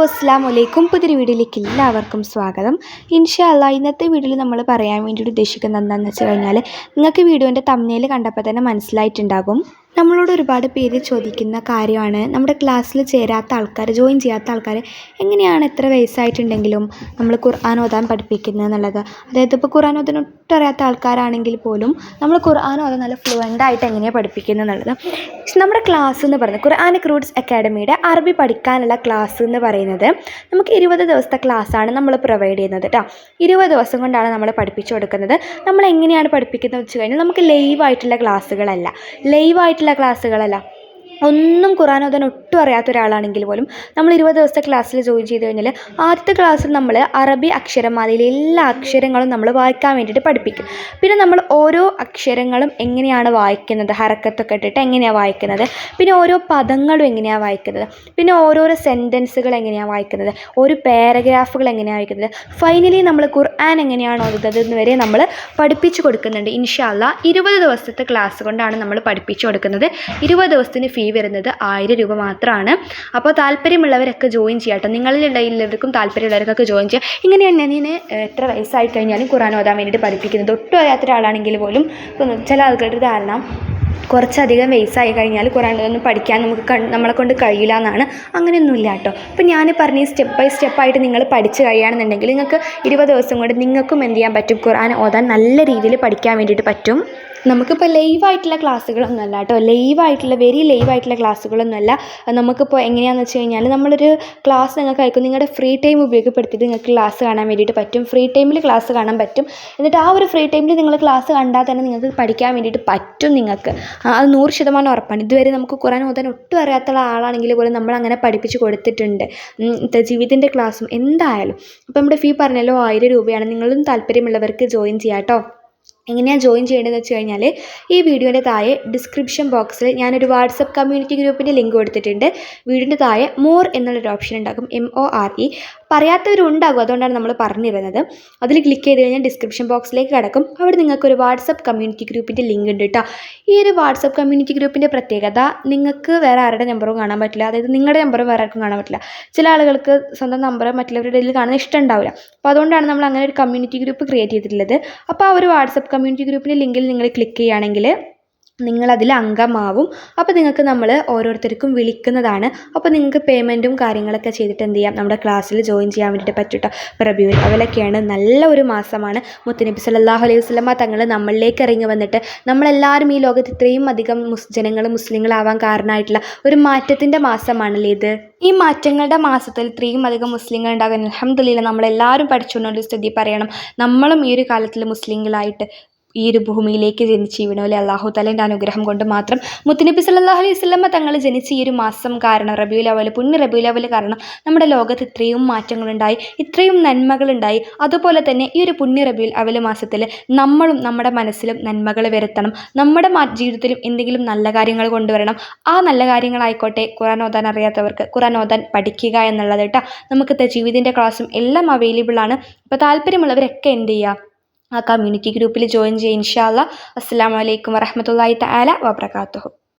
അസ്സലാമു അലൈക്കും. പുതിയൊരു വീഡിയോയിലേക്ക് എല്ലാവർക്കും സ്വാഗതം. ഇൻഷാ അല്ലാഹ് ഇന്നത്തെ വീഡിയോയിൽ നമ്മൾ പറയാൻ വേണ്ടിയിട്ട് ഉദ്ദേശിക്കുന്നത് എന്താണെന്ന് വെച്ച് കഴിഞ്ഞാൽ, നിങ്ങൾക്ക് വീഡിയോൻ്റെ തംബ്നെയിൽ കണ്ടപ്പോൾ തന്നെ മനസ്സിലായിട്ടുണ്ടാകും. നമ്മളോട് ഒരുപാട് പേര് ചോദിക്കുന്ന കാര്യമാണ്, നമ്മുടെ ക്ലാസ്സിൽ ചേരാത്ത ആൾക്കാർ, ജോയിൻ ചെയ്യാത്ത ആൾക്കാർ എങ്ങനെയാണ് എത്ര വയസ്സായിട്ടുണ്ടെങ്കിലും നമ്മൾ ഖുർആൻ ഓതാൻ പഠിപ്പിക്കുന്നത് എന്നുള്ളത്. അതായത് ഇപ്പോൾ ഖുർആൻ ഓതാൻ ഒട്ടും അറിയാത്ത ആൾക്കാരാണെങ്കിൽ പോലും നമ്മൾ ഖുർആൻ ഓതാൻ നല്ല ഫ്ലുവൻ്റായിട്ട് എങ്ങനെയാണ് പഠിപ്പിക്കുന്നത് എന്നുള്ളത്. നമ്മുടെ ക്ലാസ് എന്ന് പറയുന്നത് ഖുർആനിക് റൂട്ട്സ് അക്കാഡമിയുടെ അറബി പഠിക്കാനുള്ള ക്ലാസ് എന്ന് പറയുന്നത് നമുക്ക് 20 ദിവസത്തെ ക്ലാസ്സാണ് നമ്മൾ പ്രൊവൈഡ് ചെയ്യുന്നത് കേട്ടോ. 20 ദിവസം കൊണ്ടാണ് നമ്മൾ പഠിപ്പിച്ചു കൊടുക്കുന്നത്. നമ്മൾ എങ്ങനെയാണ് പഠിപ്പിക്കുന്നത് വെച്ച് കഴിഞ്ഞാൽ, നമുക്ക് ലൈവായിട്ടുള്ള ക്ലാസ്സുകളല്ല, ഒന്നും ഖുർആൻ ഓതാൻ ഒട്ടും അറിയാത്ത ഒരാളാണെങ്കിൽ പോലും നമ്മൾ 20 ദിവസത്തെ ക്ലാസ്സിൽ ജോയിൻ ചെയ്ത് കഴിഞ്ഞാൽ, ആദ്യത്തെ ക്ലാസ്സിൽ നമ്മൾ അറബി അക്ഷരമാലയിലെ എല്ലാ അക്ഷരങ്ങളും നമ്മൾ വായിക്കാൻ വേണ്ടിയിട്ട് പഠിപ്പിക്കും. പിന്നെ നമ്മൾ ഓരോ അക്ഷരങ്ങളും എങ്ങനെയാണ് വായിക്കുന്നത്, ഹറക്കത്തൊക്കെ ഇട്ടിട്ട് എങ്ങനെയാണ് വായിക്കുന്നത്, പിന്നെ ഓരോ പദങ്ങളും എങ്ങനെയാണ് വായിക്കുന്നത്, പിന്നെ ഓരോരോ സെൻറ്റൻസുകൾ എങ്ങനെയാണ് വായിക്കുന്നത്, ഓരോ പാരഗ്രാഫുകൾ എങ്ങനെയാണ് വായിക്കുന്നത്, ഫൈനലി നമ്മൾ ഖുർആൻ എങ്ങനെയാണ് ഓതുന്നത് എന്ന് വരെ നമ്മൾ പഠിപ്പിച്ചു കൊടുക്കുന്നുണ്ട്. ഇൻഷാ അല്ലാഹ് 20 ദിവസത്തെ ക്ലാസ് കൊണ്ടാണ് നമ്മൾ പഠിപ്പിച്ചു കൊടുക്കുന്നത്. 20 ദിവസത്തിന് ഫീ വരുന്നത് 1000 രൂപ മാത്രമാണ്. അപ്പോൾ താല്പര്യമുള്ളവരൊക്കെ ജോയിൻ ചെയ്യാം കേട്ടോ. നിങ്ങളിലുള്ളവർക്കും താല്പര്യമുള്ളവർക്കൊക്കെ ജോയിൻ ചെയ്യാം. ഇങ്ങനെയാണ് ഞാൻ എത്ര വയസ്സായി കഴിഞ്ഞാലും ഖുർആൻ ഓതാൻ വേണ്ടിയിട്ട് പഠിപ്പിക്കുന്നത്. ഒട്ടും അറിയാത്ത ഒരാളാണെങ്കിൽ പോലും ചില ആൾക്കാരുടെ ധാരണ കുറച്ചധികം വയസ്സായി കഴിഞ്ഞാൽ ഖുർആൻ ഒന്നും പഠിക്കാൻ നമ്മളെ കൊണ്ട് കഴിയില്ല എന്നാണ്. അങ്ങനെയൊന്നുമില്ല കേട്ടോ. അപ്പോൾ ഞാൻ പറഞ്ഞ സ്റ്റെപ്പ് ബൈ സ്റ്റെപ്പായിട്ട് നിങ്ങൾ പഠിച്ച് കഴിയുകയാണെന്നുണ്ടെങ്കിൽ നിങ്ങൾക്ക് 20 ദിവസം കൊണ്ട് നിങ്ങൾക്കും എന്ത് ചെയ്യാൻ പറ്റും, ഖുർആൻ ഓതാൻ നല്ല രീതിയിൽ പഠിക്കാൻ വേണ്ടിയിട്ട് പറ്റും. നമുക്കിപ്പോൾ ലൈവായിട്ടുള്ള ക്ലാസ്സുകളൊന്നുമല്ല കേട്ടോ, വെരി ലൈവായിട്ടുള്ള ക്ലാസ്സുകളൊന്നുമല്ല. നമുക്കിപ്പോൾ എങ്ങനെയാണെന്ന് വെച്ച് കഴിഞ്ഞാൽ, നമ്മളൊരു ക്ലാസ് നിങ്ങൾക്ക് അയക്കും, നിങ്ങളുടെ ഫ്രീ ടൈം ഉപയോഗപ്പെടുത്തിയിട്ട് നിങ്ങൾക്ക് ക്ലാസ് കാണാൻ വേണ്ടിയിട്ട് പറ്റും. ഫ്രീ ടൈമിൽ ക്ലാസ് കാണാൻ പറ്റും. എന്നിട്ട് ആ ഒരു ഫ്രീ ടൈമിൽ നിങ്ങൾ ക്ലാസ് കണ്ടാൽ തന്നെ നിങ്ങൾക്ക് പഠിക്കാൻ വേണ്ടിയിട്ട് പറ്റും. നിങ്ങൾക്ക് അത് 100% ഉറപ്പാണ്. ഇതുവരെ നമുക്ക് ഖുർആൻ ഓതാൻ ഒട്ടും അറിയാത്ത ആളാണെങ്കിൽ പോലും നമ്മളങ്ങനെ പഠിപ്പിച്ച് കൊടുത്തിട്ടുണ്ട്. ജീവിതത്തിൻ്റെ ക്ലാസ്സും എന്തായാലും. അപ്പോൾ നമ്മുടെ ഫീ പറഞ്ഞല്ലോ 1000 രൂപയാണ്. നിങ്ങളും താല്പര്യമുള്ളവർക്ക് ജോയിൻ ചെയ്യാം കേട്ടോ. എങ്ങനെയാണ് ജോയിൻ ചെയ്യേണ്ടതെന്ന് വെച്ച് കഴിഞ്ഞാൽ, ഈ വീഡിയോൻ്റെ താഴെ ഡിസ്ക്രിപ്ഷൻ ബോക്സിൽ ഞാനൊരു വാട്സപ്പ് കമ്മ്യൂണിറ്റി ഗ്രൂപ്പിൻ്റെ ലിങ്ക് കൊടുത്തിട്ടുണ്ട്. വീഡിയോൻ്റെ താഴെ മോർ എന്നുള്ളൊരു ഓപ്ഷൻ ഉണ്ടാകും, MORE. പറയാത്തവരുണ്ടാകും, അതുകൊണ്ടാണ് നമ്മൾ പറഞ്ഞിരുന്നത്. അതിൽ ക്ലിക്ക് ചെയ്ത് കഴിഞ്ഞാൽ ഡിസ്ക്രിപ്ഷൻ ബോക്സിലേക്ക് കിടക്കും. അവിടെ നിങ്ങൾക്കൊരു വാട്സപ്പ് കമ്മ്യൂണിറ്റി ഗ്രൂപ്പിൻ്റെ ലിങ്ക് ഉണ്ട് കേട്ടോ. ഈ ഒരു വാട്സപ്പ് കമ്മ്യൂണിറ്റി ഗ്രൂപ്പിൻ്റെ പ്രത്യേകത, നിങ്ങൾക്ക് വേറെ ആരുടെ നമ്പറും കാണാൻ പറ്റില്ല. അതായത് നിങ്ങളുടെ നമ്പറും വേറെ ആർക്കും കാണാൻ പറ്റില്ല. ചില ആളുകൾക്ക് സ്വന്തം നമ്പർ മറ്റുള്ളവരുടെ ഇടയിൽ കാണാൻ ഇഷ്ടമുണ്ടാവില്ല. അപ്പോൾ അതുകൊണ്ടാണ് നമ്മൾ അങ്ങനെ ഒരു കമ്മ്യൂണിറ്റി ഗ്രൂപ്പ് ക്രിയേറ്റ് ചെയ്തിട്ടുള്ളത്. അപ്പോൾ ആ ഒരു വാട്സപ്പ് കമ്മ്യൂണിറ്റി ഗ്രൂപ്പിൻ്റെ ലിങ്കിൽ നിങ്ങൾ ക്ലിക്ക് ചെയ്യുകയാണെങ്കിൽ നിങ്ങളതിൽ അംഗമാവും. അപ്പോൾ നിങ്ങൾക്ക് നമ്മൾ ഓരോരുത്തർക്കും വിളിക്കുന്നതാണ്. അപ്പോൾ നിങ്ങൾക്ക് പേയ്മെൻറ്റും കാര്യങ്ങളൊക്കെ ചെയ്തിട്ട് എന്ത് ചെയ്യാം, നമ്മുടെ ക്ലാസ്സിൽ ജോയിൻ ചെയ്യാൻ വേണ്ടിയിട്ട് പറ്റും കേട്ടോ. ഇപ്പോൾ റബീഉൽ അവ്വലൊക്കെയാണ്, നല്ല ഒരു മാസമാണ്. മുത്തുനബി സല്ലല്ലാഹു അലൈഹി വസല്ലമ തങ്ങൾ നമ്മളിലേക്ക് ഇറങ്ങി വന്നിട്ട് നമ്മളെല്ലാവരും ഈ ലോകത്ത് ഇത്രയും അധികം ജനങ്ങൾ മുസ്ലിങ്ങളാവാൻ കാരണമായിട്ടുള്ള ഒരു മാറ്റത്തിൻ്റെ മാസമാണല്ലേ ഇത്. ഈ മാറ്റങ്ങളുടെ മാസത്തിൽ ഇത്രയും അധികം മുസ്ലിങ്ങൾ ഉണ്ടാകാൻ അൽഹംദുലില്ലാഹ് നമ്മളെല്ലാവരും പഠിച്ചുകൊണ്ടൊരു സ്ഥിതി പറയണം. നമ്മളും ഈ ഒരു കാലത്തിൽ മുസ്ലിങ്ങളായിട്ട് ഈ ഒരു ഭൂമിയിലേക്ക് ജനിച്ച് വീണോലെ അല്ലാഹു തആലയുടെ അനുഗ്രഹം കൊണ്ട് മാത്രം. മുത്തുനബി സല്ലല്ലാഹു അലൈഹി വസല്ലമ തങ്ങൾ ജനിച്ച ഈ ഒരു മാസം കാരണം, റബീഉൽ അവ്വൽ, പുണ്യ റബീഉൽ അവ്വൽ കാരണം നമ്മുടെ ലോകത്ത് ഇത്രയും മാറ്റങ്ങളുണ്ടായി, ഇത്രയും നന്മകളുണ്ടായി. അതുപോലെ തന്നെ ഈ ഒരു പുണ്യ റബീഉൽ അവ്വൽ മാസത്തിൽ നമ്മളും നമ്മുടെ മനസ്സിലും നന്മകൾ വരുത്തണം. നമ്മുടെ ജീവിതത്തിലും എന്തെങ്കിലും നല്ല കാര്യങ്ങൾ കൊണ്ടുവരണം. ആ നല്ല കാര്യങ്ങളായിക്കോട്ടെ ഖുർആൻ ഓതാൻ അറിയാത്തവർക്ക് ഖുർആൻ ഓതാൻ പഠിക്കുക എന്നുള്ളത് കേട്ടോ. നമുക്ക് തജ്വീദിൻ്റെ ക്ലാസ്സും എല്ലാം അവൈലബിൾ ആണ്. അപ്പോൾ താല്പര്യമുള്ളവരൊക്കെ എന്ത് ചെയ്യുക, ആ കമ്മ്യൂണിറ്റി ഗ്രൂപ്പിൽ ജോയിൻ ചെയ്യുക. ഇൻഷാ അല്ലാഹ്. അസ്സലാമു അലൈക്കും വറഹ്മത്തുള്ളാഹി തആല വബറകാതുഹു.